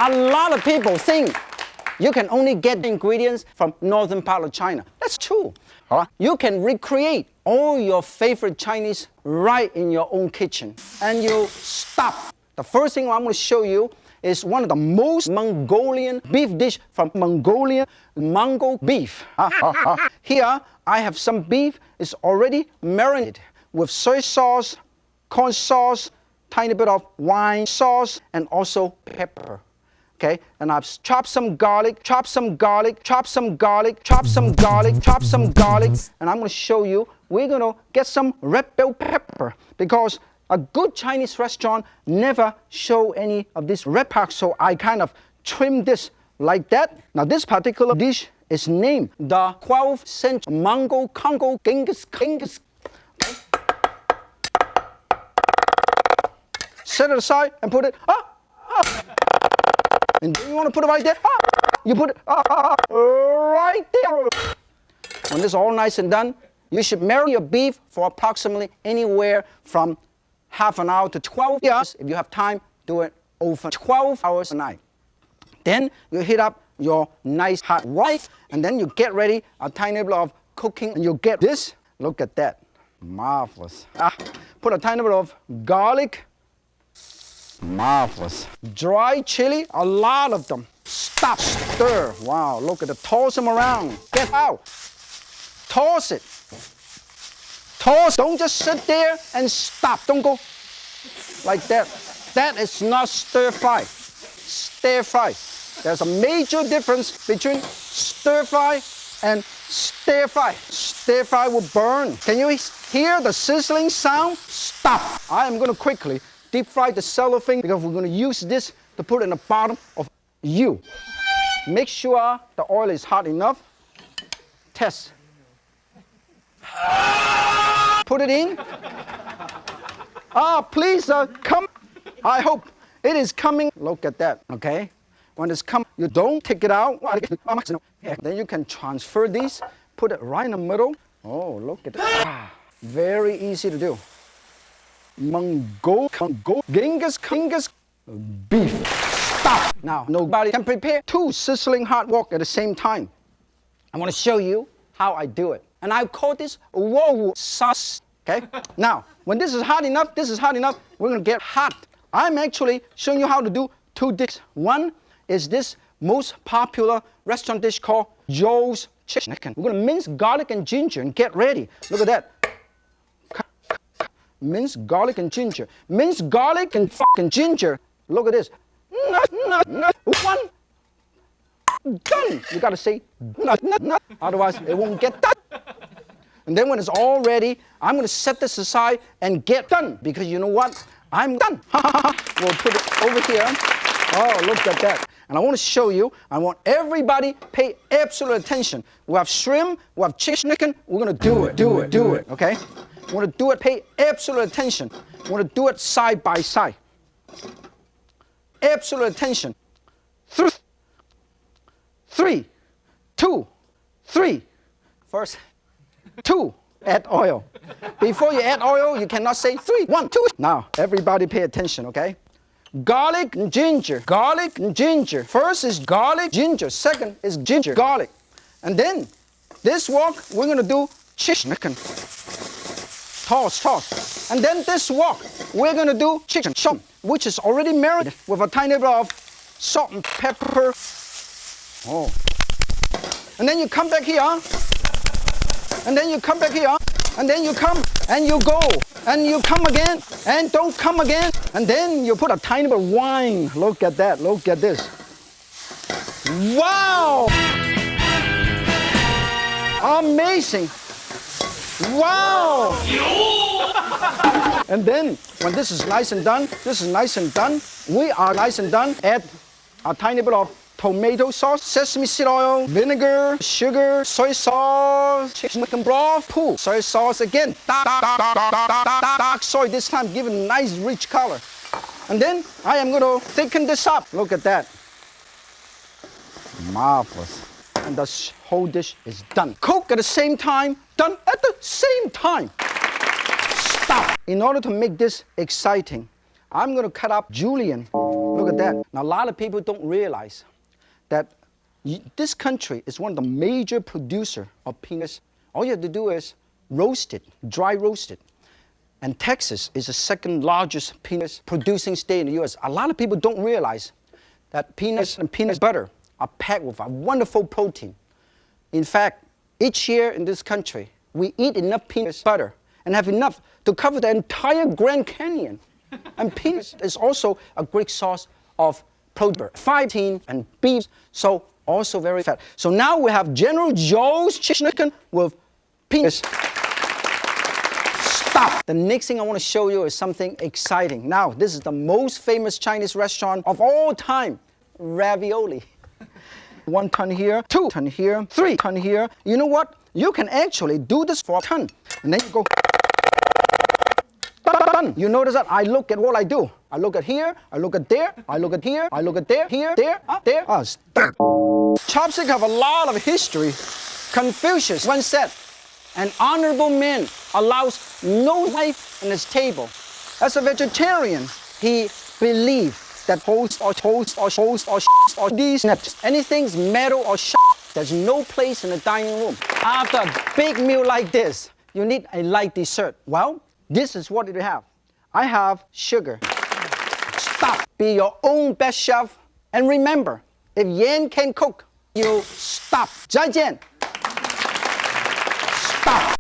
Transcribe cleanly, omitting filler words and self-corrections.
A lot of people think you can only get ingredients from northern part of China. That's true. You can recreate all your favorite Chinese right in your own kitchen. And you stop. The first thing I'm going to show you is one of the most Mongolian beef dish from Mongolia, Mongol beef. Here, I have some beef. It's already marinated with soy sauce, corn sauce, tiny bit of wine sauce, and also pepper. Okay, and I've chopped some garlic, chopped some garlic, chopped some garlic, chopped some garlic, chopped some garlic, and I'm going to show you, we're going to get some red bell pepper because a good Chinese restaurant never show any of this red pepper, so I kind of trim this like that. Now this particular dish is named the 12th century Mongol Congo Genghis. Set it aside and put it and then you want to put it right there. You put it right there. When this is all nice and done, you should marinate your beef for approximately anywhere from half an hour to 12 hours. If you have time, do it over 12 hours a night. Then you heat up your nice hot rice, and then you get ready a tiny bit of cooking, and you get this. Look at that. Marvelous. Put a tiny bit of garlic. Marvelous. Dry chili, a lot of them. Stop, stir. Wow, look at it. Toss them around. Get out. Toss it. Toss. Don't just sit there and stop. Don't go like that. That is not stir fry. Stir fry. There's a major difference between stir fry and stir fry. Stir fry will burn. Can you hear the sizzling sound? Stop. I am going to quickly deep fry the cellophane because we're going to use this to put in the bottom of you. Make sure the oil is hot enough. Test. Put it in. Please come. I hope it is coming. Look at that, okay? When it's come, you don't take it out. Then you can transfer these, put it right in the middle. Oh, look at that. Very easy to do. Mongol Genghis beef. Stop. Now, nobody can prepare two sizzling hot wok at the same time. I want to show you how I do it. And I call this Wowu sauce. Okay? Now, when this is hot enough, we're going to get hot. I'm actually showing you how to do two dishes. One is this most popular restaurant dish called Joe's Chicken. We're going to mince garlic and ginger and get ready. Look at that. Minced garlic and ginger. Minced garlic and fucking ginger. Look at this. One. Done. You gotta say otherwise it won't get done. And then when it's all ready, I'm gonna set this aside and get done because you know what? I'm done. We'll put it over here. Oh, look at that. And I want to show you, I want everybody pay absolute attention. We have shrimp, we have chicken, we're gonna do it, okay? We want to do it, pay absolute attention. We want to do it side by side. Absolute attention. 3, 2, 3. First, 2, add oil. Before you add oil, you cannot say 3, 1, 2. Now, everybody pay attention, okay? Garlic and ginger, garlic and ginger. First is garlic, ginger. Second is ginger, garlic. And then, this wok, we're going to do chicken. Toss. And then this wok, we're going to do chicken chop, which is already marinated with a tiny bit of salt and pepper. Oh. And then you come back here. And then you come back here. And then you come and you go. And you come again. And don't come again. And then you put a tiny bit of wine. Look at that. Look at this. Wow! Amazing. Wow! And then, when this is nice and done, we are nice and done, add a tiny bit of tomato sauce, sesame seed oil, vinegar, sugar, soy sauce, chicken broth, soy sauce again, dark soy this time, give it a nice rich color. And then, I am going to thicken this up. Look at that. Marvelous. And the whole dish is done. Cook at the same time, done at the same time. Stop. In order to make this exciting, I'm going to cut up julienne. Look at that. Now, a lot of people don't realize that this country is one of the major producers of peanuts. All you have to do is roast it, dry roast it. And Texas is the second largest peanut producing state in the U.S. A lot of people don't realize that peanuts and peanut butter are packed with a wonderful protein. In fact, each year in this country, we eat enough peanut butter and have enough to cover the entire Grand Canyon. And peanuts is also a great source of protein, protein and beef, so also very fat. So now we have General Tso's chicken with peanuts. Stop! The next thing I want to show you is something exciting. Now, this is the most famous Chinese restaurant of all time, ravioli. 1 ton here, 2 ton here, 3 ton here. You know what? You can actually do this for a ton. And then you go, done. You notice that I look at what I do. I look at here, I look at there, I look at here, I look at there, here, there, there. Stop. Chopsticks have a lot of history. Confucius once said, an honorable man allows no knife on his table. As a vegetarian, he believed that host or these nuts, anything's metal or there's no place in the dining room. After a big meal like this, you need a light dessert. Well, this is what you have. I have sugar. Stop. Be your own best chef. And remember, if Yan can cook, you stop. 再见. Stop.